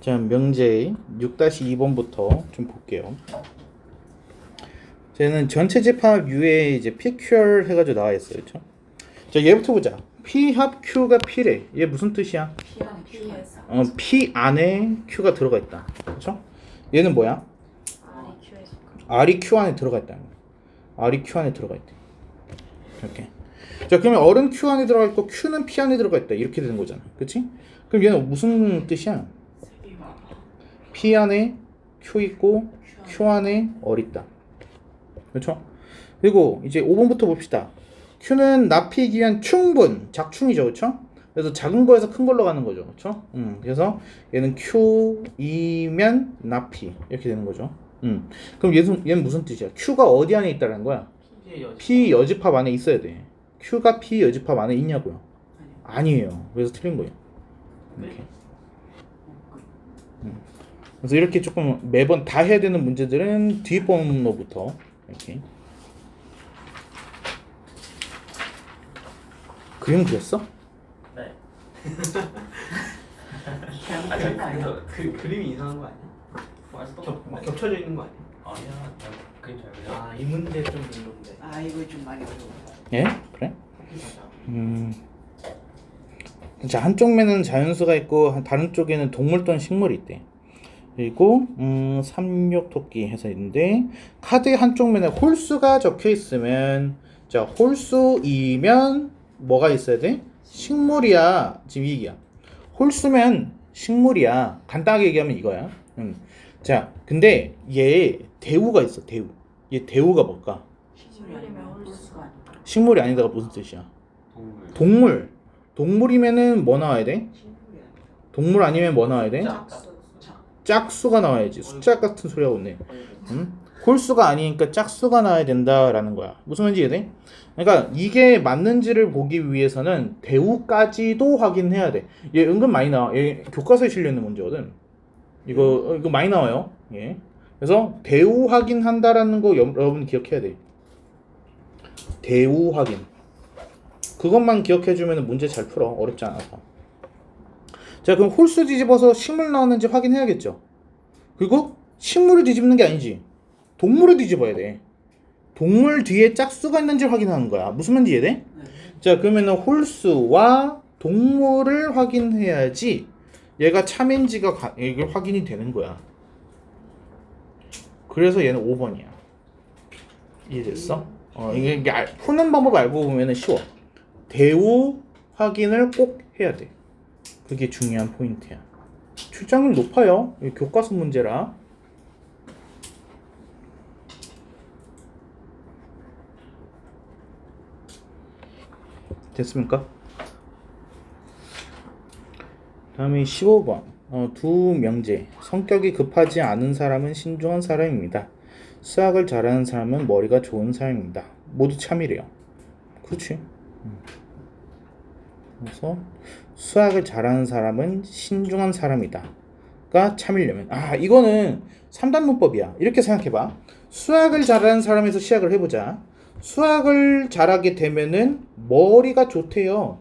자, 명제 6-2번부터 좀 볼게요. 쟤는 전체 집합 U에 이제 PQR 해가지고 나와 있어요, 그렇죠? 자, 얘부터 보자. P 합 Q가 P래. 얘 무슨 뜻이야? P 안에 Q가 들어가 있다, 그렇죠? 얘는 뭐야? R이 Q 안에 들어가 있다. R이 Q 안에 들어가 있대. 이렇게. 자, 그러면 R은 Q 안에 들어가 있고 Q는 P 안에 들어가 있다. 이렇게 되는 거잖아, 그렇지? 그럼 얘는 무슨 뜻이야? P 안에 Q 있고 Q 안에 R 있다. 그렇죠? 그리고 이제 5번부터 봅시다. Q는 납히기 위한 충분, 작충이죠, 그렇죠? 그래서 작은 거에서 큰 걸로 가는 거죠, 그렇죠? 그래서 얘는 Q이면 납히 이렇게 되는 거죠. 그럼 얘는 무슨 뜻이야? Q가 어디 안에 있다는 거야? P 여집합 안에 있어야 돼. Q가 P 여집합 안에 있냐고요? 아니에요. 그래서 틀린 거예요. 이렇게. 그래서 이렇게 조금 매번 다 해야 되는 문제들은 뒷번호부터 이렇게. 그림 그렸어? 네. 그래서 그림이 이상한 거 아니야? 막 겹쳐져 있는 거 아니야? 아니야, 나 그림 잘 그려. 아, 이 문제 좀 별론데. 아 이거 좀 많이 어려워. 예? 그래? 자, 한쪽 면은 자연수가 있고 다른 쪽에는 동물 또는 식물이 있대. 그리고 삼육토끼 해서 있는데 카드의 한쪽 면에 홀수가 적혀 있으면, 자, 홀수이면 뭐가 있어야 돼? 식물이야. 지금 이 얘기야. 홀수면 식물이야. 간단하게 얘기하면 이거야. 자, 근데 얘 대우가 있어. 대우. 얘 대우가 뭘까? 식물이면 홀수가 아니고. 식물이 아니다가 무슨 뜻이야? 동물. 동물. 동물이면은 뭐 나와야 돼? 동물 아니면 뭐 나와야 돼? 짝수가 나와야지. 숫자 같은 소리 하고 있네. 홀수가 아니니까 짝수가 나와야 된다라는 거야. 무슨 말인지 이해돼? 그러니까 이게 맞는지를 보기 위해서는 대우까지도 확인해야 돼. 얘 은근 많이 나와. 얘 교과서에 실려 있는 문제거든. 이거 많이 나와요. 예. 그래서 대우 확인한다라는 거 여러분 기억해야 돼. 대우 확인. 그것만 기억해주면 문제 잘 풀어. 어렵지 않아서. 자, 그럼 홀수 뒤집어서 식물 나왔는지 확인해야겠죠. 그리고 식물을 뒤집는 게 아니지. 동물을 뒤집어야 돼. 동물 뒤에 짝수가 있는지 확인하는 거야. 무슨 말인지 이해돼? 네. 자, 그러면은 홀수와 동물을 확인해야지 얘가 참인지가 이게 확인이 되는 거야. 그래서 얘는 5번이야. 이해됐어? 이게 푸는 방법 알고 보면은 쉬워. 대우 확인을 꼭 해야 돼. 그게 중요한 포인트야. 출장률 높아요. 이게 교과서 문제라. 됐습니까? 다음에 15번. 두 명제. 성격이 급하지 않은 사람은 신중한 사람입니다. 수학을 잘하는 사람은 머리가 좋은 사람입니다. 모두 참이래요. 그렇지? 그래서 수학을 잘하는 사람은 신중한 사람이다가 참이려면, 이거는 3단 문법이야. 이렇게 생각해봐. 수학을 잘하는 사람에서 시작을 해보자. 수학을 잘하게 되면은 머리가 좋대요.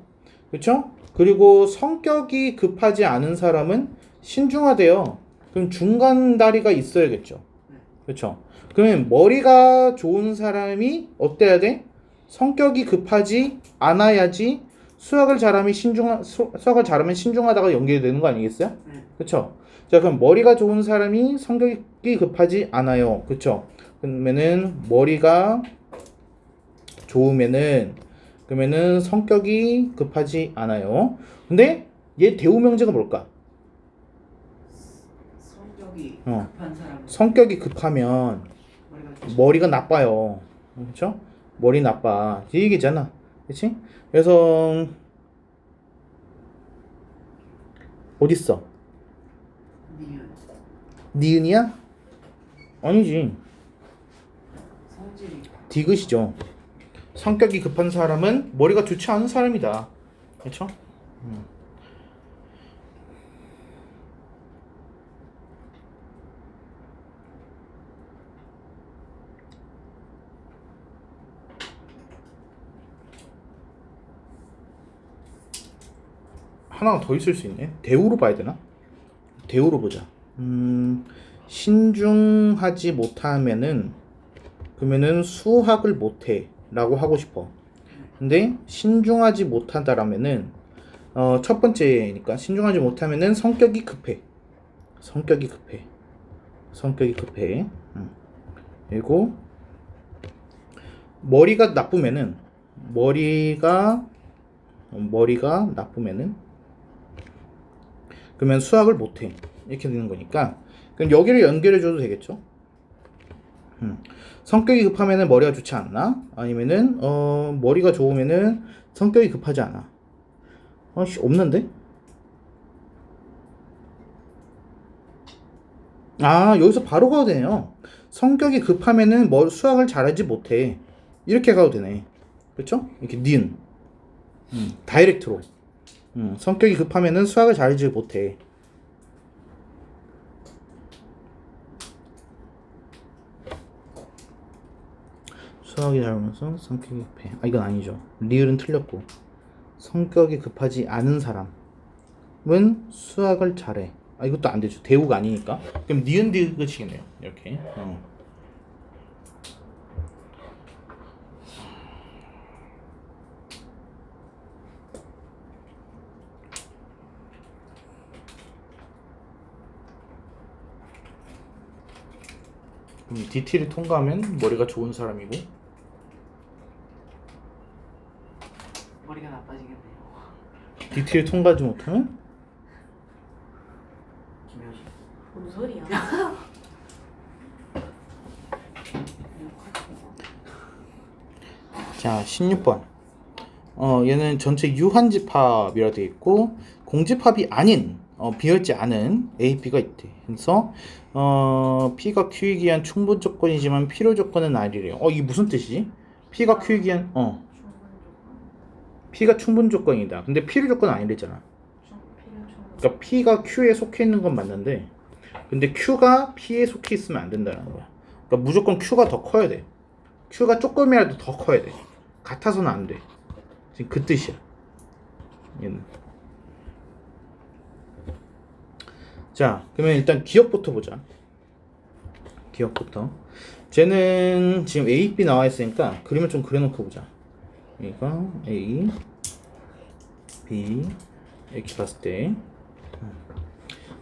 그렇죠? 그리고 성격이 급하지 않은 사람은 신중하대요. 그럼 중간 다리가 있어야겠죠. 그렇죠? 그러면 머리가 좋은 사람이 어때야 돼? 성격이 급하지 않아야지 수학을 잘하면 신중하다가 연결되는 거 아니겠어요? 그렇죠? 자, 그럼 머리가 좋은 사람이 성격이 급하지 않아요. 그렇죠? 그러면은 머리가 좋으면은 그러면은 성격이 급하지 않아요. 근데 얘 대우 명제가 뭘까? 성격이 급한 사람. 성격이 급하면 머리가 나빠요. 그렇죠? 머리 나빠. 이 얘기잖아. 그렇지? 그래서 어딨어? 니은이야? 아니지. 성질이. 디귿이죠. 성격이 급한 사람은 머리가 좋지 않은 사람이다. 그렇죠? 하나가 더 있을 수 있네. 대우로 봐야 되나? 대우로 보자. 신중하지 못하면은 그러면은 수학을 못해라고 하고 싶어. 근데 신중하지 못하다라면은 첫 번째니까 신중하지 못하면은 성격이 급해. 성격이 급해. 그리고 머리가 나쁘면은 그러면 수학을 못해. 이렇게 되는 거니까 그럼 여기를 연결해 줘도 되겠죠. 성격이 급하면은 머리가 좋지 않나? 아니면은 머리가 좋으면은 성격이 급하지 않아. 없는데? 여기서 바로 가도 되네요. 성격이 급하면은 수학을 잘하지 못해. 이렇게 가도 되네. 그렇죠? 이렇게 니은 다이렉트로. 성격이 급하면은 수학을 잘하지 못해. 수학이 잘하면서 성격이 급해. 이건 아니죠. 리을은 틀렸고. 성격이 급하지 않은 사람은 수학을 잘해. 이것도 안 되죠. 대우가 아니니까. 그럼 니은 디귿이겠네요. 이렇게. 그럼 DT를 통과하면 머리가 좋은 사람이고 머리가 나빠지겠네요. DT를 통과하지 못하면 김효신. 뭔 소리야? 자 16번 얘는 전체 유한집합이라 되어 있고 공집합이 아닌 비열지 않은 A, B가 있대. 그래서 P가 Q이기 위한 충분 조건이지만 필요 조건은 아니래요. 이게 무슨 뜻이지? P가 Q이기 위한 P가 충분 조건이다. 근데 필요 조건은 아니랬잖아. 그러니까 P가 Q에 속해 있는 건 맞는데 근데 Q가 P에 속해 있으면 안 된다는 거야. 그러니까 무조건 Q가 더 커야 돼. Q가 조금이라도 더 커야 돼. 같아서는 안 돼. 지금 그 뜻이야. 얘는. 자, 그러면 일단 기억부터 보자. 기억부터. 쟤는 지금 A, B 나와 있으니까 그림을 좀 그려놓고 보자. 얘가 A, B 이렇게 봤을 때,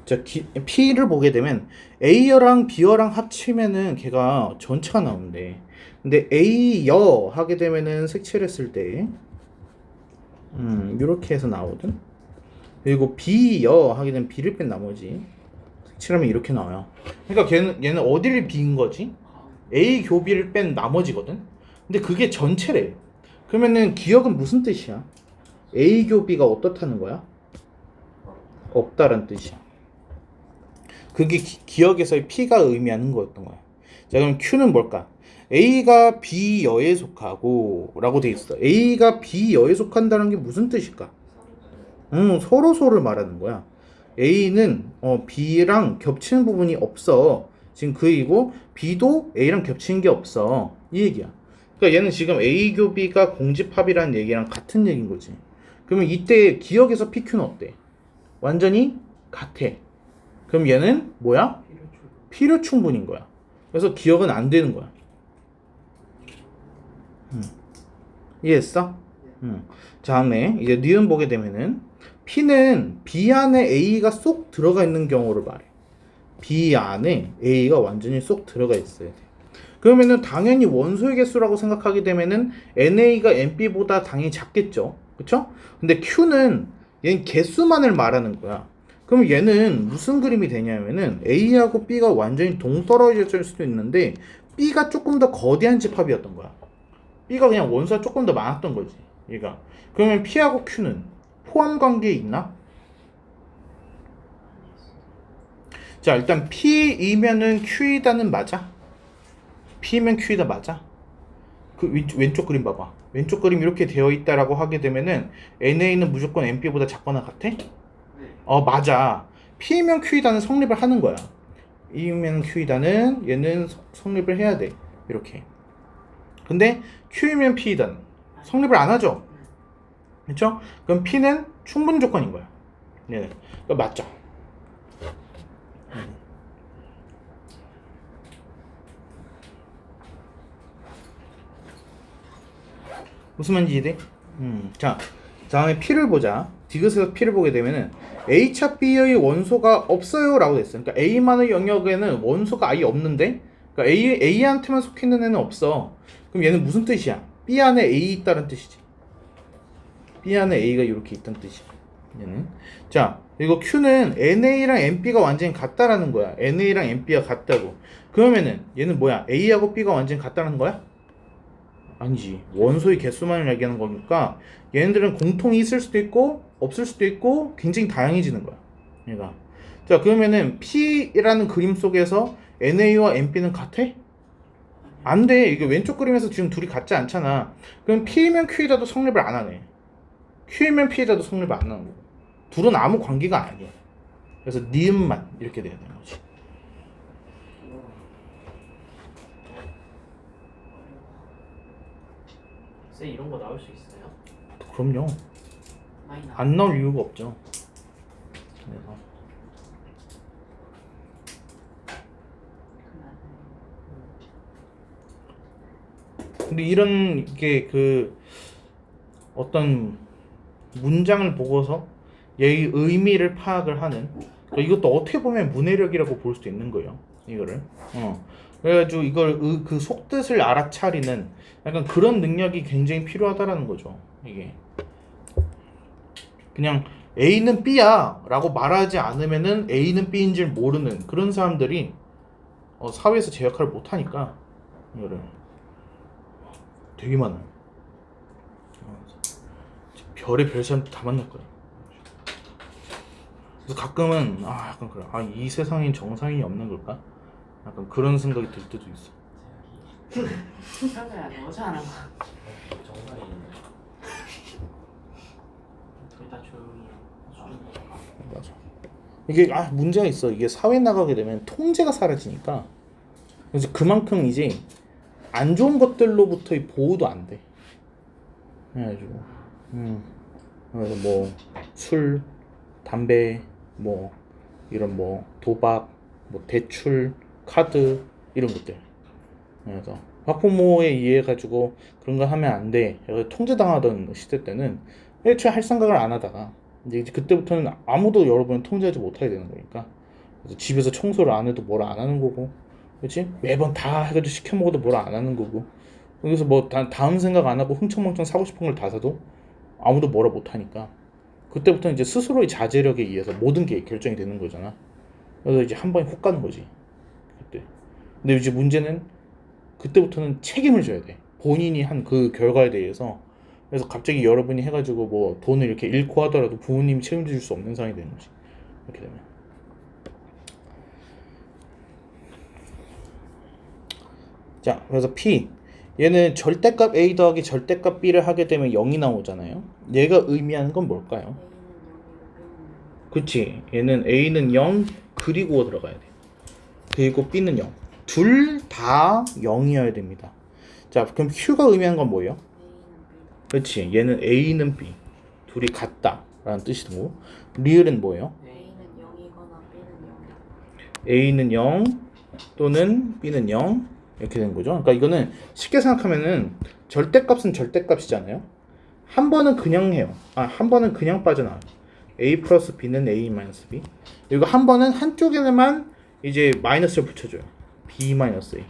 자, P를 보게 되면 A여랑 B여랑 합치면은 걔가 전체가 나오는데, 근데 A여 하게 되면은 색칠을 했을 때, 이렇게 해서 나오거든. 그리고 B여 하게 되면 B를 뺀 나머지 색칠하면 이렇게 나와요. 그러니까 얘는 어디를 B인 거지? A 교비를 뺀 나머지거든. 근데 그게 전체래. 그러면은 기억은 무슨 뜻이야? A 교비가 어떻다는 거야? 없다란 뜻이야. 그게 기억에서의 P가 의미하는 거였던 거야. 자, 그럼 Q는 뭘까? A가 B여에 속하고 라고 돼 있어. A가 B여에 속한다는 게 무슨 뜻일까? 서로를 말하는 거야. A는 B랑 겹치는 부분이 없어. 지금 그이고 B도 A랑 겹치는 게 없어. 이 얘기야. 그러니까 얘는 지금 A 교비가 공집합이라는 얘기랑 같은 얘기인 거지. 그러면 이때 기억에서 PQ는 어때? 완전히 같아. 그럼 얘는 뭐야? 필요 충분인 거야. 그래서 기억은 안 되는 거야. 이해했어? 다음에 이제 니은 보게 되면은 P는 B 안에 A가 쏙 들어가 있는 경우를 말해. B 안에 A가 완전히 쏙 들어가 있어야 돼. 그러면은 당연히 원소의 개수라고 생각하게 되면은 NA가 NB보다 당연히 작겠죠. 그쵸? 근데 Q는 얘는 개수만을 말하는 거야. 그럼 얘는 무슨 그림이 되냐면은 A하고 B가 완전히 동떨어질 수도 있는데 B가 조금 더 거대한 집합이었던 거야. B가 그냥 원소가 조금 더 많았던 거지. 얘가. 그러면 P하고 Q는 포함 관계에 있나? 자, 일단 P이면은 Q이다는 맞아? P면 Q이다 맞아? 그 왼쪽 그림 봐봐. 왼쪽 그림 이렇게 되어 있다라고 하게 되면은 NA는 무조건 NB보다 작거나 같아? 맞아. P면 Q이다는 성립을 하는 거야. E면 Q이다는 얘는 성립을 해야 돼. 이렇게. 근데 Q이면 P이다는 성립을 안 하죠. 그렇죠? 그럼 P는 충분 조건인 거야. 얘는. 그러니까 맞죠. 무슨 말인지 이해돼? 자, 다음에 P를 보자. 디귿에서 P를 보게 되면은 A차 B의 원소가 없어요 라고 됐어. 그러니까 A만의 영역에는 원소가 아예 없는데, 그러니까 A한테만 속해 있는 애는 없어. 그럼 얘는 무슨 뜻이야? B 안에 A 있다는 뜻이지. B 안에 A가 이렇게 있다는 뜻이야. 얘는. 자, 이거 Q는 NA랑 NB가 완전히 같다라는 거야. NA랑 NB가 같다고. 그러면은 얘는 뭐야? A하고 B가 완전히 같다는 거야? 아니지. 원소의 개수만을 얘기하는 거니까 얘네들은 공통이 있을 수도 있고 없을 수도 있고 굉장히 다양해지는 거야. 얘가. 자, 그러면은 P라는 그림 속에서 NA와 NB는 같아? 안 돼. 이게 왼쪽 그림에서 지금 둘이 같지 않잖아. 그럼 P이면 Q이라도 성립을 안 하네. Q이면 P이라도 성립을 안 하는 거고. 둘은 아무 관계가 아니야. 그래서 니은만 이렇게 돼야 되는 거지. 쌤 이런 거 나올 수 있어요? 그럼요. 많이 나. 안 나올 이유가 없죠. 그래서 근데 이런 게 그 어떤 문장을 보고서 얘의 의미를 파악을 하는, 그러니까 이것도 어떻게 보면 문해력이라고 볼 수도 있는 거예요. 이거를. 그래가지고 이걸 그 속뜻을 알아차리는 약간 그런 능력이 굉장히 필요하다라는 거죠. 이게 그냥 A는 B야 라고 말하지 않으면은 A는 B인 줄 모르는 그런 사람들이 사회에서 제 역할을 못하니까 이거를 되게 많아요. 별의 별 사람 다 만날 거야. 그래서 가끔은 약간 그래. 이 세상엔 정상인이 없는 걸까? 약간 그런 생각이 들 때도 있어. 그러면 너잖아. 정상이 둘 다 조용히 해. 맞아. 이게 문제가 있어. 이게 사회 나가게 되면 통제가 사라지니까. 그래서 그만큼 이제 안 좋은 것들로부터의 보호도 안 돼. 그래가지고 그래서 뭐 술, 담배, 뭐 이런 뭐 도박, 뭐 대출, 카드 이런 것들. 그래서 학부모에 의해 가지고 그런 거 하면 안 돼. 통제당하던 시대 때는 애초에 할 생각을 안 하다가 이제 그때부터는 아무도 여러분을 통제하지 못하게 되는 거니까. 그래서 집에서 청소를 안 해도 뭘 안 하는 거고, 그렇지? 매번 다 해가지고 시켜 먹어도 뭘 안 하는 거고. 그래서 뭐 다음 생각 안 하고 흥청망청 사고 싶은 걸 다 사도 아무도 뭐라 못 하니까. 그때부터 이제 스스로의 자제력에 의해서 모든 게 결정이 되는 거잖아. 그래서 이제 한 번에 훅 가는 거지. 그때. 근데 이제 문제는 그때부터는 책임을 져야 돼. 본인이 한 그 결과에 대해서. 그래서 갑자기 여러분이 해가지고 뭐 돈을 이렇게 잃고 하더라도 부모님이 책임져 줄 수 없는 상황이 되는 거지. 이렇게 되면. 자, 그래서 P. 얘는 절대값 A 더하기 절대값 B를 하게 되면 0이 나오잖아요. 얘가 의미하는 건 뭘까요? 그치. 얘는 A는 0 그리고 들어가야 돼. 그리고 B는 0. 둘 다 0이어야 됩니다. 자, 그럼 Q가 의미하는 건 뭐예요? 그렇지. 얘는 A는 B. 둘이 같다 라는 뜻이고, 리을은 뭐예요? A는 0 또는 B는 0 이렇게 되는 거죠. 그러니까 이거는 쉽게 생각하면은 절대값은 절대값이잖아요. 한 번은 그냥 해요. 한 번은 그냥 빠져나와요. A 플러스 B는 A 마이너스 B. 그리고 한 번은 한쪽에만 이제 마이너스를 붙여줘요. B 마이너스 A.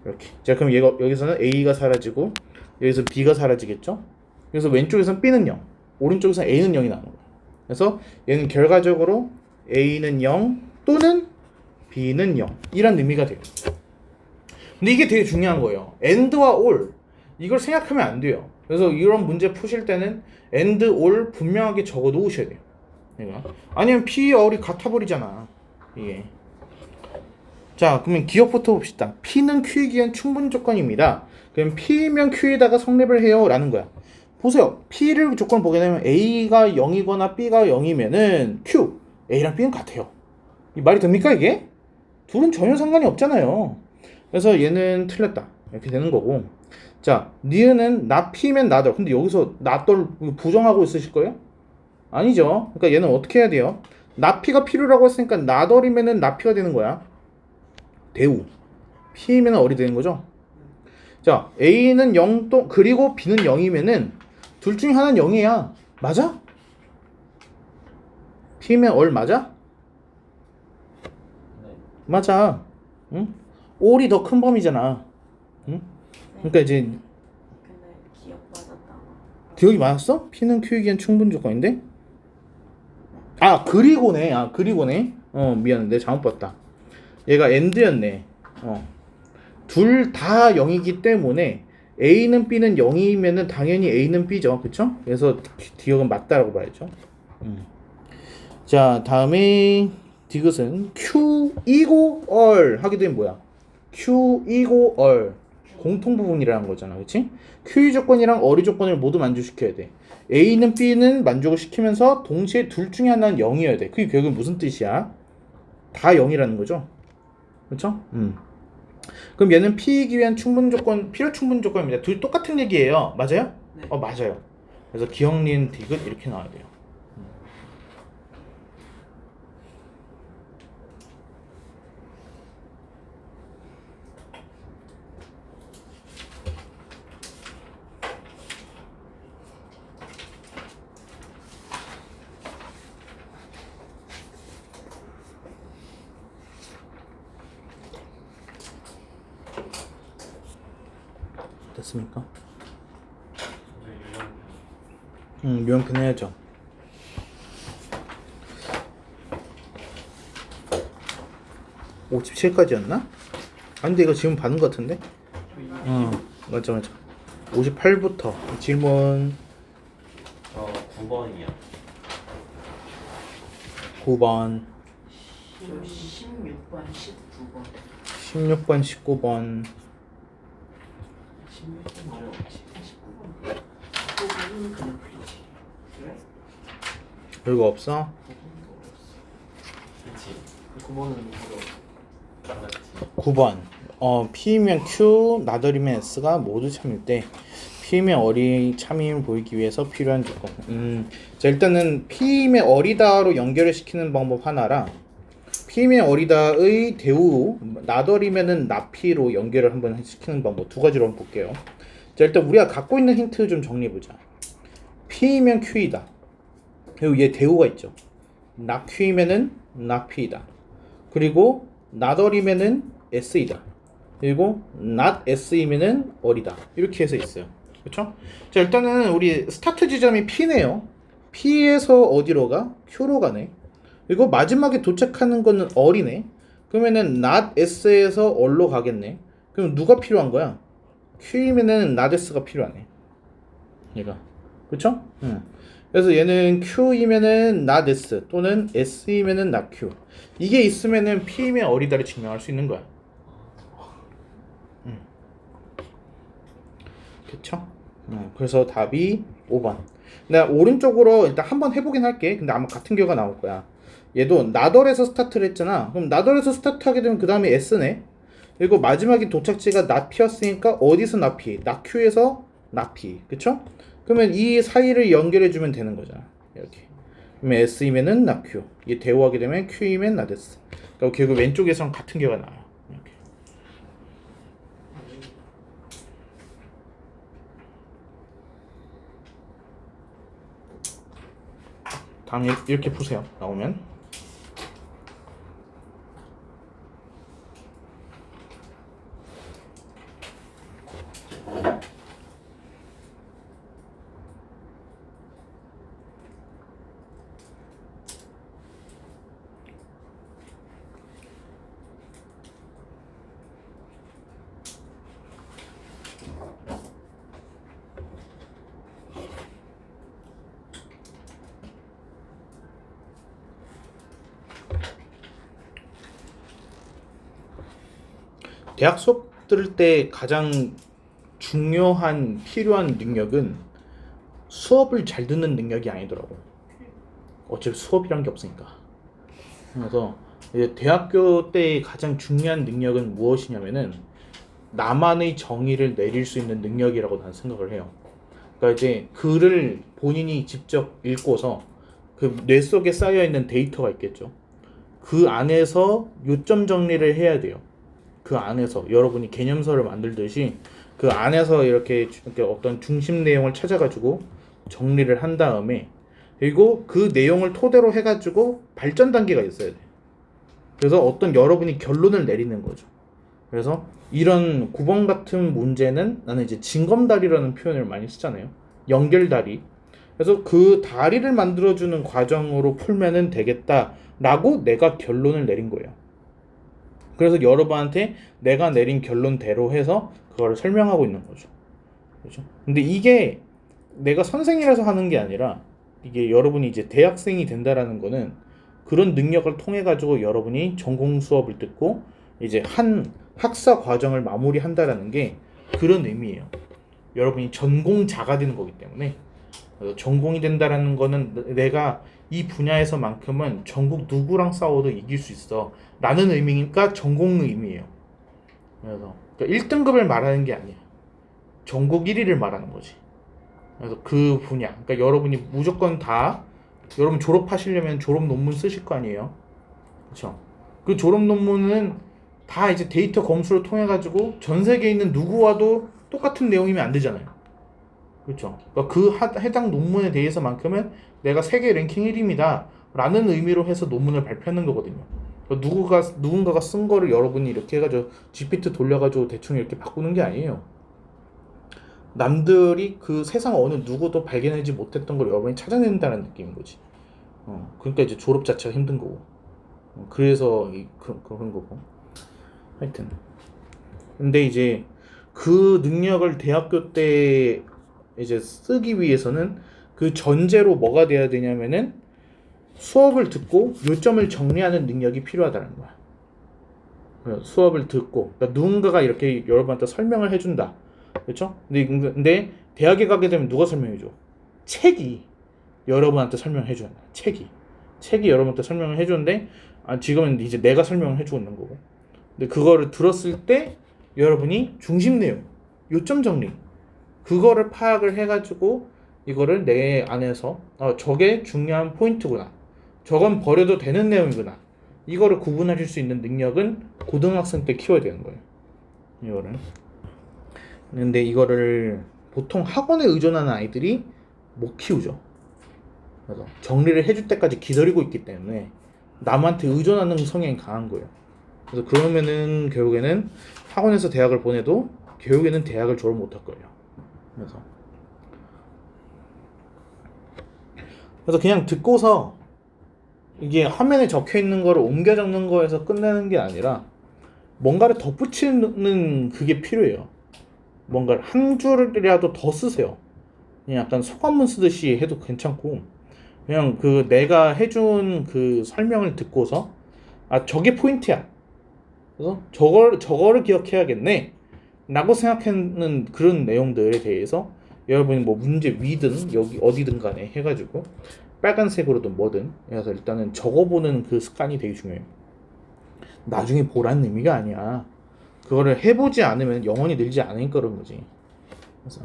이렇게. 자, 그럼 얘가 여기서는 A가 사라지고 여기서 B가 사라지겠죠? 그래서 왼쪽에서는 B는 0, 오른쪽에서는 A는 0이 나오는 거예요. 그래서 얘는 결과적으로 A는 0 또는 B는 0 이런 의미가 돼요. 근데 이게 되게 중요한 거예요. AND와 OR 이걸 생각하면 안 돼요. 그래서 이런 문제 푸실 때는 AND, OR 분명하게 적어 놓으셔야 돼요. 아니면 P, OR이 같아 버리잖아. 이게. 자, 그러면 기억부터 봅시다. P는 Q이기엔 충분 조건입니다. 그럼 P면 Q에다가 성립을 해요 라는 거야. 보세요. P를 조건 보게 되면 A가 0이거나 B가 0이면은 Q, A랑 B는 같아요. 이 말이 됩니까 이게? 둘은 전혀 상관이 없잖아요. 그래서 얘는 틀렸다 이렇게 되는 거고. 자, 니은은 나 P면 나덜. 근데 여기서 나덜 부정하고 있으실 거예요? 아니죠. 그러니까 얘는 어떻게 해야 돼요? 나 P가 필요라고 했으니까 나덜이면은 나 P가 되는 거야. 대우. P면은 어리 되는 거죠. 자, A는 0 또 그리고 B는 0이면은 둘 중에 하나는 0이야. 맞아? P면 얼 맞아? 네. 맞아. 응? all이 더 큰 범위잖아. 응? 그러니까 이제 근데 기억 맞았다. 기억이 맞았어? P는 Q에 기한 충분 조건인데? 아, 그리고네. 미안해. 내가 잘못 봤다. 얘가 AND였네. 둘 다 0이기 때문에 A는 B는 0이면은 당연히 A는 B죠. 그쵸? 그래서 기억은 맞다라고 봐야죠. 자, 다음에 디귿은 Q 이고 얼 하게 되면 뭐야? Q 이고 얼 공통 부분이라는 거잖아. 그치? Q의 조건이랑 얼의 조건을 모두 만족시켜야 돼. A는 B는 만족을 시키면서 동시에 둘 중에 하나는 0이어야 돼. 그게 결국은 무슨 뜻이야? 다 0이라는 거죠. 그쵸? 그럼 얘는 P이기 위한 충분 조건, 필요 충분 조건입니다. 둘 똑같은 얘기예요. 맞아요? 네. 맞아요. 그래서 기억린 디귿 이렇게 나와야 돼요. 됐습니까? 유형편 해야죠. 57까지였나? 아 근데 이거 지금 받은 것 같은데? 맞아. 58부터 질문 9번이요. 9번, 16번, 19번. 16번, 19번. 16번 어려웠지. 19번. 19번은 그냥 풀리지. 그래? 별거 없어? 9번도 어려웠어. 그치. 9번은 어려웠어. 맞지. 9번. P면 Q, 나더리면 S가 모두 참일 때 P면 어리 참임을 보이기 위해서 필요한 조건. 자, 일단은 P면 어리다로 연결을 시키는 방법 하나랑 P면 어리다의 대우, 나더리면은 나피로 연결을 한번 시키는 방법 두 가지로 한번 볼게요. 자, 일단 우리가 갖고 있는 힌트 좀 정리해보자. P면 Q이다. 그리고 얘 대우가 있죠. 나 Q이면은 나 P이다. 그리고 나더리면은 S이다. 그리고 not S이면은 어리다. 이렇게 해서 있어요. 그렇죠? 자, 일단은 우리 스타트 지점이 P네요. P에서 어디로 가? Q로 가네. 그리고 마지막에 도착하는 거는 어리네. 그러면은 not S에서 얼로 가겠네. 그럼 누가 필요한 거야? Q이면은 not S가 필요하네. 얘가. 그렇죠? 그래서 얘는 Q이면은 not S 또는 S이면은 not Q. 이게 있으면은 P이면 어리다를 증명할 수 있는 거야. 그쵸? 그래서 답이 5번. 내가 오른쪽으로 일단 한번 해보긴 할게. 근데 아마 같은 결과 나올 거야. 얘도 나덜에서 스타트를 했잖아. 그럼 나덜에서 스타트하게 되면 그 다음에 S네. 그리고 마지막에 도착지가 나피였으니까 어디서 나피? 나큐에서 나피. 그쵸? 그러면 이 사이를 연결해주면 되는 거잖아. 이렇게. 그러면 S이면은 나큐. 이게 대우하게 되면 Q이면 나데스. 그러니까 결국 왼쪽에서는 같은 결과 나와요. 이렇게. 다음에 이렇게 보세요. 나오면. 대학 수업 들을 때 가장 중요한 필요한 능력은 수업을 잘 듣는 능력이 아니더라고. 어차피 수업이란 게 없으니까. 그래서 이제 대학교 때 가장 중요한 능력은 무엇이냐면은 나만의 정의를 내릴 수 있는 능력이라고 나는 생각을 해요. 그러니까 이제 글을 본인이 직접 읽고서 그 뇌 속에 쌓여 있는 데이터가 있겠죠. 그 안에서 요점 정리를 해야 돼요. 그 안에서 여러분이 개념서를 만들듯이 그 안에서 이렇게 어떤 중심 내용을 찾아가지고 정리를 한 다음에 그리고 그 내용을 토대로 해가지고 발전 단계가 있어야 돼. 그래서 어떤 여러분이 결론을 내리는 거죠. 그래서 이런 9번 같은 문제는 나는 이제 징검다리라는 표현을 많이 쓰잖아요. 연결다리. 그래서 그 다리를 만들어주는 과정으로 풀면은 되겠다라고 내가 결론을 내린 거예요. 그래서 여러분한테 내가 내린 결론대로 해서 그거를 설명하고 있는 거죠. 그렇죠? 근데 이게 내가 선생이라서 하는 게 아니라 이게 여러분이 이제 대학생이 된다라는 거는 그런 능력을 통해 가지고 여러분이 전공 수업을 듣고 이제 한 학사 과정을 마무리한다라는 게 그런 의미예요. 여러분이 전공자가 되는 거기 때문에 전공이 된다라는 거는 내가 이 분야에서만큼은 전국 누구랑 싸워도 이길 수 있어 라는 의미니까 전공 의미예요. 그래서 1등급을 말하는 게 아니야. 전국 1위를 말하는 거지. 그래서 그 분야, 그러니까 여러분이 무조건 다 여러분 졸업하시려면 졸업 논문 쓰실 거 아니에요. 그렇죠? 그 졸업 논문은 다 이제 데이터 검수를 통해 가지고 전 세계에 있는 누구와도 똑같은 내용이면 안 되잖아요. 그렇죠? 그러니까 그 해당 논문에 대해서만큼은 내가 세계 랭킹 1위입니다 라는 의미로 해서 논문을 발표하는 거거든요. 그러니까 누군가가 쓴 거를 여러분이 이렇게 해가지고 GPT 돌려가지고 대충 이렇게 바꾸는 게 아니에요. 남들이 그 세상 어느 누구도 발견하지 못했던 걸 여러분이 찾아낸다는 느낌인 거지. 그러니까 이제 졸업 자체가 힘든 거고. 그래서 그런 거고. 하여튼. 근데 이제 그 능력을 대학교 때 이제 쓰기 위해서는 그 전제로 뭐가 돼야 되냐면은 수업을 듣고 요점을 정리하는 능력이 필요하다는 거야. 수업을 듣고 그러니까 누군가가 이렇게 여러분한테 설명을 해준다. 그렇죠? 근데 대학에 가게 되면 누가 설명해줘? 책이 여러분한테 설명을 해줘야 돼. 책이 여러분한테 설명을 해주는데 지금은 이제 내가 설명을 해주고 있는 거고. 근데 그거를 들었을 때 여러분이 중심 내용, 요점 정리 그거를 파악을 해가지고 이거를 내 안에서 저게 중요한 포인트구나. 저건 버려도 되는 내용이구나. 이거를 구분하실 수 있는 능력은 고등학생 때 키워야 되는 거예요. 이거를. 근데 이거를 보통 학원에 의존하는 아이들이 못 키우죠. 그래서 정리를 해줄 때까지 기다리고 있기 때문에 남한테 의존하는 성향이 강한 거예요. 그래서 그러면은 결국에는 학원에서 대학을 보내도 결국에는 대학을 졸업 못할 거예요. 그래서 그냥 듣고서 이게 화면에 적혀 있는 거를 옮겨 적는 거에서 끝내는 게 아니라 뭔가를 덧붙이는 그게 필요해요. 뭔가를 한 줄이라도 더 쓰세요. 그냥 약간 소감문 쓰듯이 해도 괜찮고 그냥 그 내가 해준 그 설명을 듣고서 저게 포인트야. 그래서 저거를 기억해야겠네 라고 생각하는 그런 내용들에 대해서 여러분이 뭐 문제 위든 여기 어디든 간에 해가지고 빨간색으로든 뭐든 해서 일단은 적어보는 그 습관이 되게 중요해요. 나중에 보라는 의미가 아니야. 그거를 해보지 않으면 영원히 늘지 않으니까 그런 거지. 그래서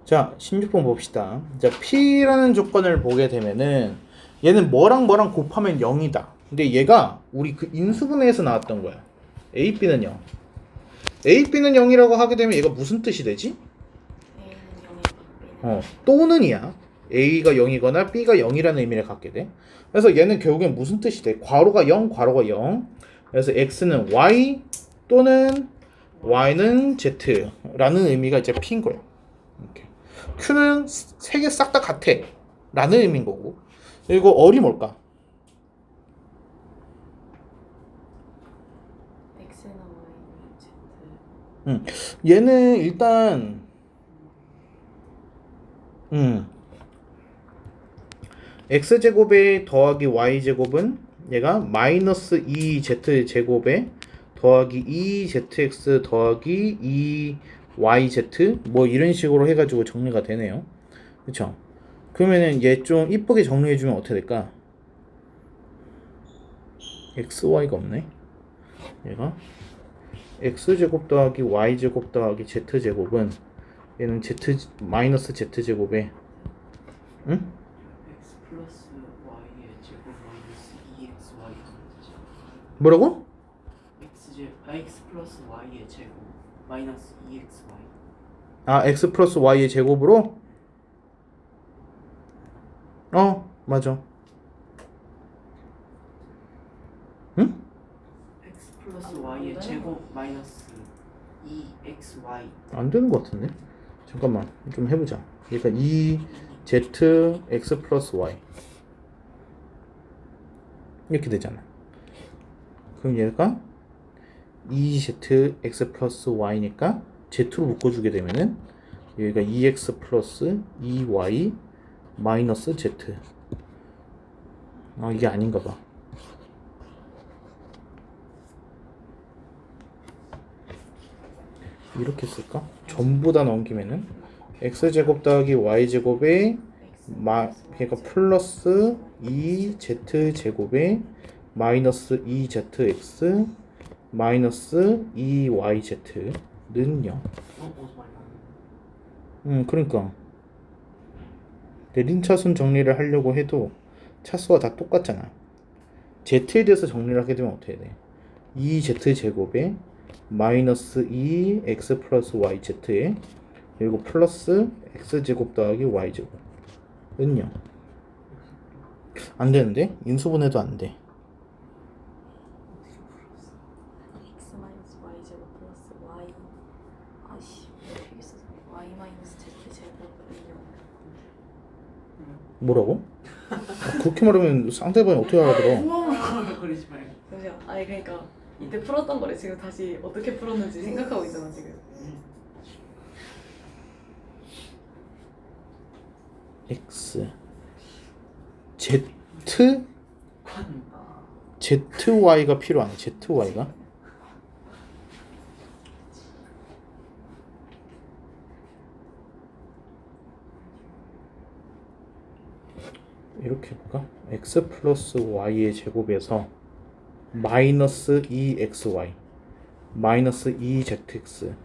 자 16번 봅시다. 자 P라는 조건을 보게 되면은 얘는 뭐랑 곱하면 0이다. 근데 얘가 우리 그 인수분해에서 나왔던 거야. A, B는 0. A, B는 0이라고 하게 되면 얘가 무슨 뜻이 되지? A는 0이 또는이야. A가 0이거나 B가 0이라는 의미를 갖게 돼. 그래서 얘는 결국엔 무슨 뜻이 돼? 괄호가 0, 괄호가 0. 그래서 X는 Y 또는 Y는 Z라는 의미가 이제 P인 거예요. 이렇게. Q는 세 개 싹 다 같아 라는 의미인 거고. 그리고 얼이 뭘까? X나 Y나 Z. 얘는 일단 x제곱에 더하기 y제곱은 얘가 마이너스 2z제곱에 더하기 2zx 더하기 2yz 뭐 이런 식으로 해가지고 정리가 되네요. 그쵸? 그러면은 얘 좀 이쁘게 정리해주면 어떻게 될까? xy가 없네. 얘가 x제곱 더하기 y제곱 더하기 z제곱은 얘는 마이너스 z제곱에 응? x 플러스 y의 제곱 마이너스 2xy 뭐라고? x 플러스 y의 제곱 마이너스 2xy. 아 x 플러스 y의 제곱으로? 맞아. 응? x 플러스 y의 제곱 마이너스 2xy. 안 되는 것 같은데? 잠깐만 좀 해보자. 그러니까 2z x 플러스 y 이렇게 되잖아. 그럼 얘가 2z x 플러스 y니까 z로 묶어주게 되면은 여기가 2x 플러스 2y 마이너스 z. 아 이게 아닌가 봐. 이렇게 쓸까? 전부 다 넘기면은 x제곱 더하기 y제곱에 그러니까 플러스 2z제곱에 마이너스 2zx 마이너스 2yz는요. 어디서 많이 나왔는데? 그러니까 내림차순 정리를 하려고 해도 차수가 다 똑같잖아. z에 대해서 정리를 하게 되면 어떻게 돼? 2z제곱에 마이너스 2x 플러스 yz에 그리고 플러스 x제곱 더하기 y제곱은요. 안 되는데? 인수분해도 안 돼. x 마이너스 y 제곱 플러스 y 아씨 어떻게 있어서 y 마이너스 z 제곱은요. 뭐라고? 그렇게 말하면 상대방이 어떻게 알아들어? 그러지 말고. 잠시만. 아니 그러니까 이때 풀었던 거를 지금 다시 어떻게 풀었는지 생각하고 있잖아 지금. x zy가 필요하네. zy가 이렇게 해볼까? x 플러스 y의 제곱에서 마이너스 2xy 마이너스 2zx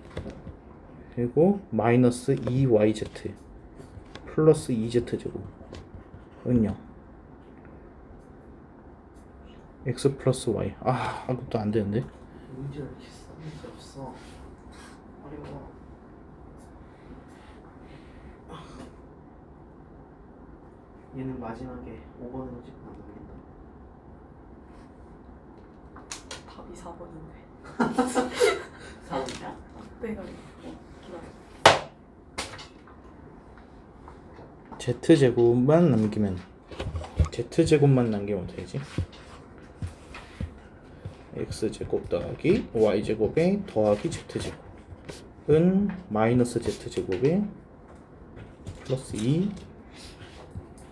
그리고 마이너스 2yz 플러스 2z제곱은요. x 플러스 y 아무것도 안 되는데. 문제가 이렇게 게 없어. 어려워. 얘는 마지막에 5번으로 찍고 나갑니다. 답이 4번인데. 4번이야? 내가 기다려. z제곱만 남기면 z제곱만 남기면 되지. x제곱 더하기 y제곱에 더하기 z제곱은 마이너스 z제곱에 플러스 2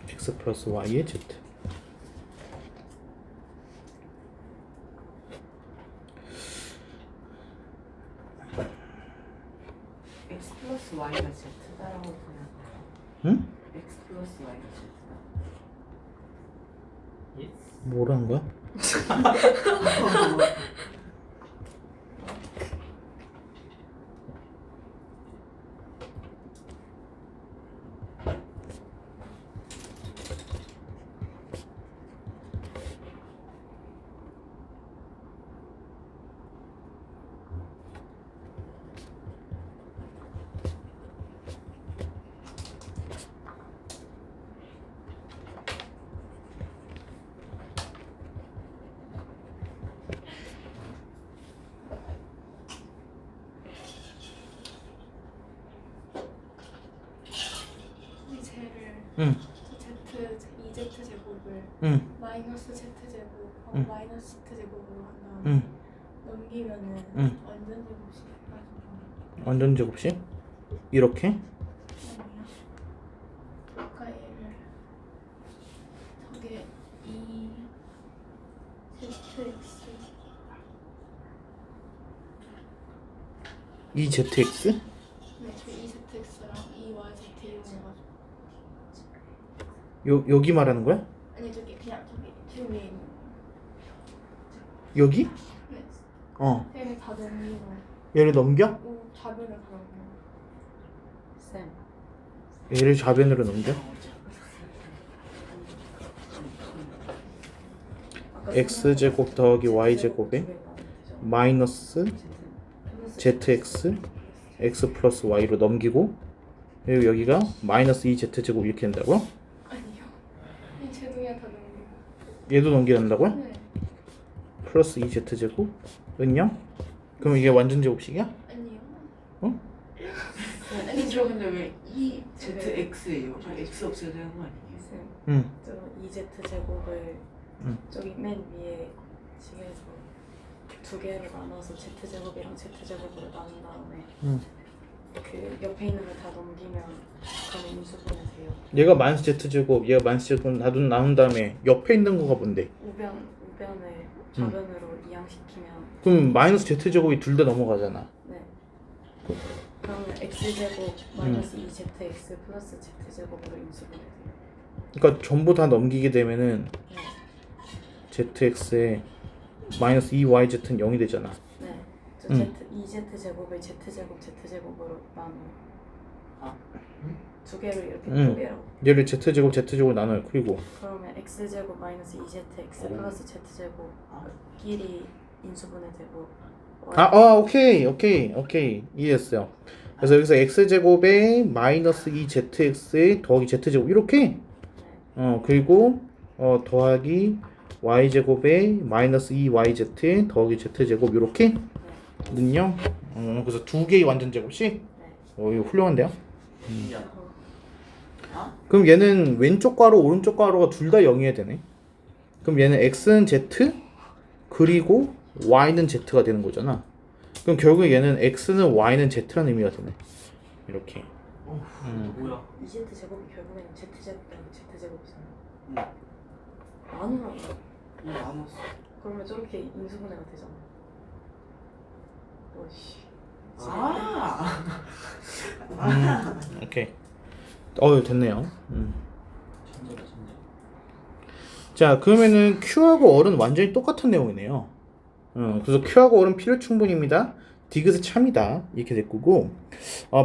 x 플러스 y의 z. x 플러스 y가 z다라고 보면 응? x 플러스 y가 z다. 뭐라는 거야? 응. z 2z 제곱을 응. 마이너스 z 제곱 응. 마이너스 z 제곱으로 한 다음에 응. 넘기면은 응. 완전 제곱씩 해가지고 완전 제곱식? 이렇게? 아니야. 아까 얘를 저게 2zx 2zx? 네, 저 2zx랑 2yz 이용해가지고 여기 말하는 거야? 아니 저기 그냥 저기 지금 얘 여기? 네, 어. 다 넘기고 얘를 넘겨? 좌변을 다 넘기고 쌤. 얘를 좌변으로 넘겨? 아까 x제곱 더하기 y제곱에 마이너스 zx x 플러스 y로 넘기고 그리고 여기가 마이너스 2z제곱 이렇게 된다고요? 아니요. 이 제동이야 다 넘겨. 얘도 넘겨야 된다고요? 네. 플러스 2z제곱은요? 그럼 이게 완전 제곱식이야? 아니요. 아니 저 근데 왜 EZX예요? 저 X 없애야 되는 거 아니에요? 응. 저 2z 제곱을 저기 맨 위에 식에서 두 개로 나눠서 z 제곱이랑 z 제곱으로 나눈 다음에 그 옆에 있는 걸 다 넘기면 그럼 인수분해 돼요. 얘가 마이너스 z제곱 얘가 마이너스 제곱 나눈 다음에 옆에 있는 거가 뭔데? 우변을 좌변으로 이항시키면 그럼 마이너스 z제곱이 둘 다 넘어가잖아. 네. 그러면 x제곱 마이너스 2zx 플러스 z제곱으로 인수분해 돼요. 그러니까 전부 다 넘기게 되면은 네. zx에 마이너스 2yz는 0이 되잖아. 네. 저 응. 2z 제곱을 z제곱으로 나눠요. 아, 두 개를 이렇게 응. 쪼개라고. 얘를 z제곱 나눠요. 그리고 그러면 x제곱 마이너스 2zx 플러스 z제곱끼리 인수분해 되고 오케이 이해했어요. 그래서 여기서 x제곱에 마이너스 2zx 더하기 z제곱 이렇게 그리고 더하기 y제곱에 마이너스 2yz 더하기 z제곱 이렇게 는요. 그래서 두 개의 완전 제곱식. 이거 훌륭한데요. 그럼 얘는 왼쪽 괄호 오른쪽 괄호가 둘 다 0이어야 되네. 그럼 얘는 x는 z 그리고 y는 z가 되는 거잖아. 그럼 결국 얘는 x는 y는 z라는 의미가 되네. 이렇게. 뭐야? 2z 제곱이 결국에는 z제곱이랑 z제곱이잖아. 나누라고. 이거 나눴어. 그러면 저렇게 인수분해가 되잖아. 오씨. 오케이. 됐네요. 천재다 천재. 자, 그러면은 Q하고 R은 완전히 똑같은 내용이네요. 그래서 Q하고 R은 필요 충분입니다. 디귿의 참이다. 이렇게 될 거고,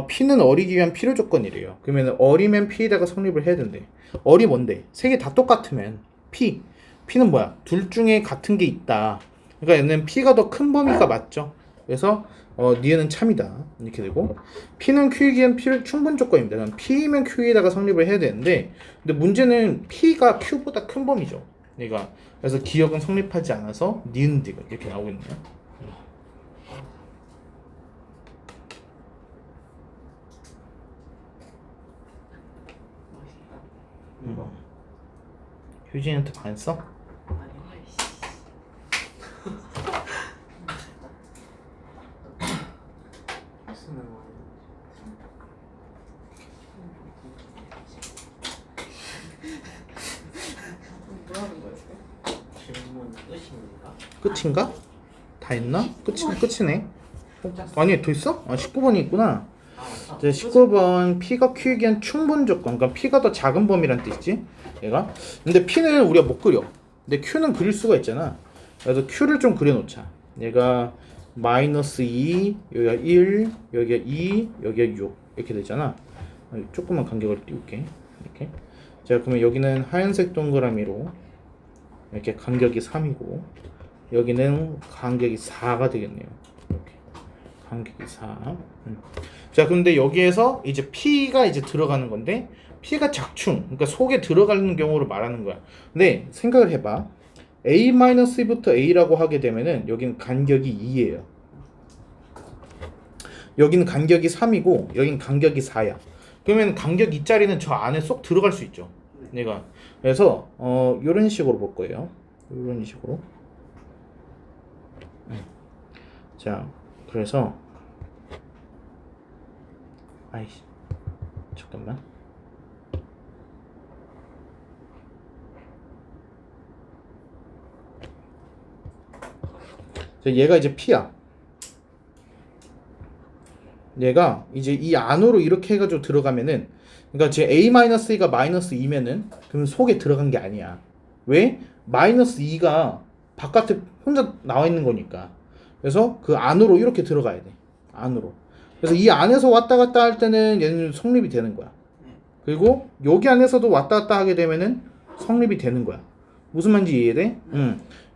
P는 R이기 위한 필요 조건이래요. 그러면 R이면 P에다가 성립을 해야 된대. R이 뭔데? 세 개 다 똑같으면 P는 뭐야? 둘 중에 같은 게 있다. 그러니까 얘는 P가 더 큰 범위가 맞죠. 그래서 니은은 참이다. 이렇게 되고, P는 Q이기 위한 필요 충분 조건입니다. 그럼 P면 Q에다가 성립을 해야 되는데, 근데 문제는 P가 Q보다 큰 범위죠. 그러니까 그래서 기억은 성립하지 않아서 니은 디귿 이렇게 나오고 있네요. 효진이한테 반했어? 쓰는 거. 뭐 하는 거야 지금? 질문 끝입니까? 끝인가? 다 했나? 끝이네. 아니 더 있어? 19번이 있구나. 이제 19번 P가 Q이기 위한 충분 조건. 그러니까 P가 더 작은 범위란 뜻이지. 얘가. 근데 P는 우리가 못 그려. 근데 Q는 그릴 수가 있잖아. 그래서 Q를 좀 그려놓자. 얘가 마이너스 2, 여기가 1, 여기가 2, 여기가 6 이렇게 되잖아. 조금만 간격을 띄울게. 이렇게. 자, 그러면 여기는 하얀색 동그라미로 이렇게 간격이 3이고 여기는 간격이 4가 되겠네요. 이렇게 간격이 4. 자, 근데 여기에서 이제 P가 이제 들어가는 건데 P가 작충, 그러니까 속에 들어가는 경우를 말하는 거야. 근데 생각을 해봐. A-B부터 A라고 하게 되면은 여기는 간격이 2예요. 여기는 간격이 3이고 여기는 간격이 4야. 그러면 간격 2짜리는 저 안에 쏙 들어갈 수 있죠. 얘가. 그래서 이런 식으로 볼 거예요. 이런 식으로. 자, 그래서 아이씨, 잠깐만. 자, 얘가 이제 P야. 얘가 이제 이 안으로 이렇게 해가지고 들어가면은, 그러니까 제 A-2가 마이너스 2면은 그럼 속에 들어간 게 아니야. 왜? 마이너스 2가 바깥에 혼자 나와 있는 거니까. 그래서 그 안으로 이렇게 들어가야 돼. 안으로. 그래서 이 안에서 왔다 갔다 할 때는 얘는 성립이 되는 거야. 그리고 여기 안에서도 왔다 갔다 하게 되면은 성립이 되는 거야. 무슨 말인지 이해돼?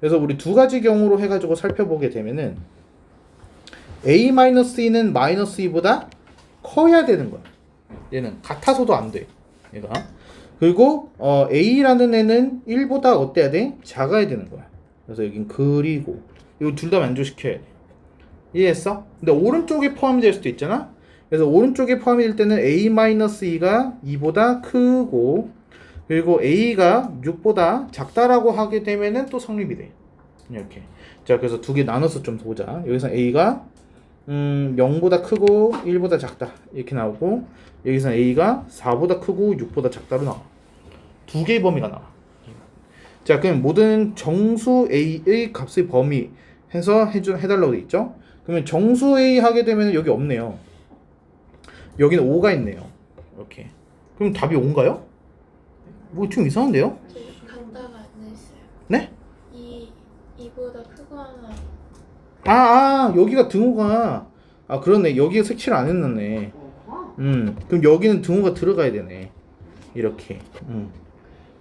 그래서 우리 두 가지 경우로 해가지고 살펴보게 되면은 a-e는 -2보다 커야 되는 거야. 얘는 같아서도 안 돼. 얘가. 그리고 a라는 애는 1보다 어때야 돼? 작아야 되는 거야. 그래서 여긴 그리고 이거 둘 다 만족시켜야 돼. 이해했어? 근데 오른쪽에 포함될 수도 있잖아. 그래서 오른쪽에 포함이 될 때는 a-2가 2보다 크고 그리고 a가 6보다 작다라고 하게 되면은 또 성립이 돼. 이렇게. 자, 그래서 두 개 나눠서 좀 보자. 여기서 a가 0보다 크고 1보다 작다 이렇게 나오고 여기서 a가 4보다 크고 6보다 작다로 나와. 두 개의 범위가 나와. 자, 그럼 모든 정수 a의 값의 범위 해서 해달라고 돼 있죠. 그러면 정수 a 하게 되면 여기 없네요. 여기는 5가 있네요. 이렇게. 그럼 답이 5인가요? 뭐 좀 이상한데요? 간다가 안 했어요. 네? 이보다 크고 하나. 여기가 등호가 그러네. 여기가 색칠 안 해놨네. 그럼 여기는 등호가 들어가야 되네. 이렇게.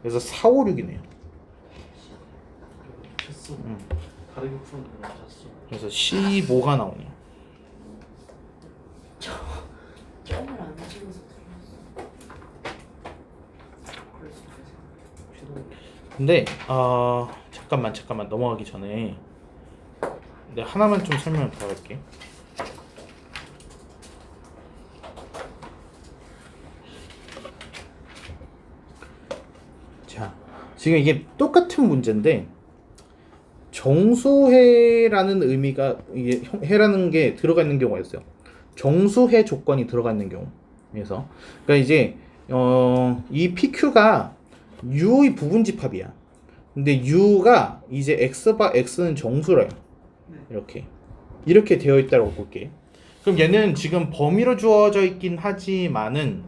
그래서 4, 5, 6이네요. 쳤어. 다르게 푸는 거 쳤어. 그래서 15가 나오네요. 점을 안 찍어서 틀렸어. 근데 잠깐만 넘어가기 전에 내가 하나만 좀 설명을 더 할게. 자, 지금 이게 똑같은 문제인데 정수해라는 의미가 이게 해라는 게 들어가 있는 경우가 있어요. 정수해 조건이 들어가 있는 경우. 그래서 그러니까 이제 이 PQ가 U의 부분집합이야. 근데 U가 이제 X바 X는 정수래요. 이렇게 되어 있다고 볼게. 그럼 얘는 지금 범위로 주어져 있긴 하지만은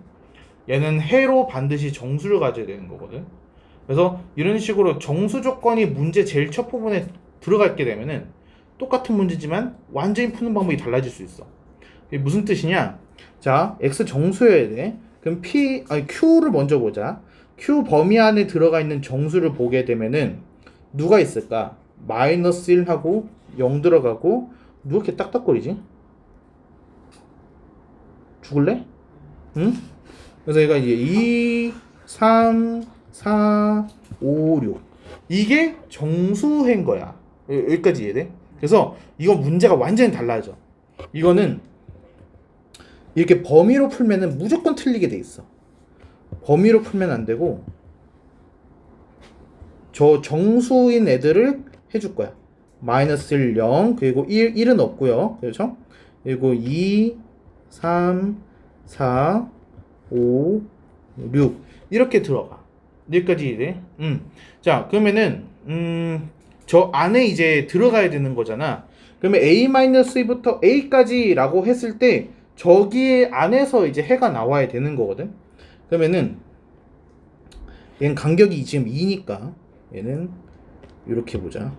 얘는 해로 반드시 정수를 가져야 되는 거거든. 그래서 이런 식으로 정수 조건이 문제 제일 첫 부분에 들어가 있게 되면은 똑같은 문제지만 완전히 푸는 방법이 달라질 수 있어. 이게 무슨 뜻이냐? 자, X 정수여야 돼. 그럼 Q를 먼저 보자. Q 범위 안에 들어가 있는 정수를 보게 되면은 누가 있을까? -1하고 0 들어가고 누가 이렇게 딱딱거리지? 죽을래? 응? 그래서 얘가 이제 2, 3, 4, 5, 6 이게 정수해인 거야. 여기까지 이해돼? 그래서 이거 문제가 완전히 달라져. 이거는 이렇게 범위로 풀면은 무조건 틀리게 돼 있어. 범위로 풀면 안 되고 저 정수인 애들을 해줄 거야. -1, 0 그리고 1은 없고요. 그렇죠? 그리고 2, 3, 4, 5, 6 이렇게 들어가. 여기까지 이해? 자, 그러면은 저 안에 이제 들어가야 되는 거잖아. 그러면 a-2부터 a까지라고 했을 때 저기 안에서 이제 해가 나와야 되는 거거든. 그러면은 얘는 간격이 지금 2니까 얘는 이렇게 보자.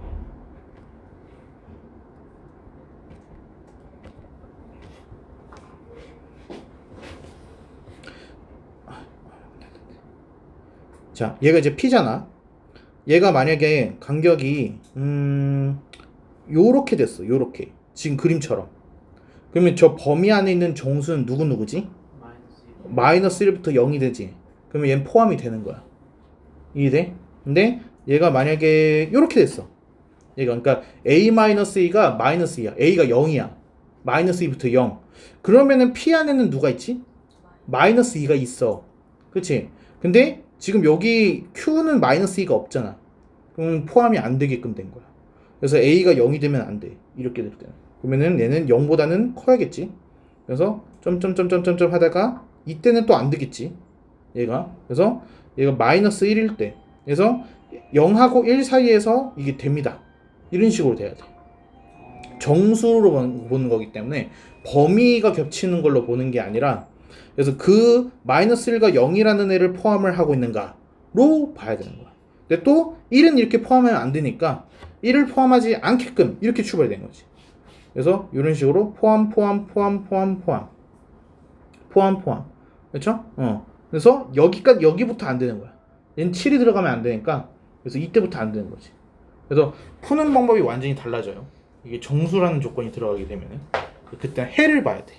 자, 얘가 이제 P잖아. 얘가 만약에 간격이 요렇게 됐어. 요렇게. 지금 그림처럼. 그러면 저 범위 안에 있는 정수는 누구지? -1부터 0이 되지. 그러면 얘는 포함이 되는 거야. 이해돼? 근데 얘가 만약에 요렇게 됐어. 얘가 그러니까 a-a가 -2야. a가 0이야. -2부터 0. 그러면은 P 안에는 누가 있지? -2가 있어. 그치? 근데 지금 여기 Q는 -2가 없잖아. 그럼 포함이 안 되게끔 된 거야. 그래서 A가 0이 되면 안 돼. 이렇게 될 때는. 그러면은 얘는 0보다는 커야겠지. 그래서 점점점점점 하다가 이때는 또 안 되겠지. 얘가. 그래서 얘가 -1일 때. 그래서 0하고 1 사이에서 이게 됩니다. 이런 식으로 돼야 돼. 정수로 보는 거기 때문에 범위가 겹치는 걸로 보는 게 아니라 그래서 그 -1과 0이라는 애를 포함을 하고 있는가로 봐야 되는 거야. 근데 또 1은 이렇게 포함하면 안 되니까 1을 포함하지 않게끔 이렇게 추가되는 거지. 그래서 이런 식으로 포함. 그렇죠? 그래서 여기부터 안 되는 거야. 얘는 7이 들어가면 안 되니까 그래서 이때부터 안 되는 거지. 그래서 푸는 방법이 완전히 달라져요. 이게 정수라는 조건이 들어가게 되면은 그때 해를 봐야 돼.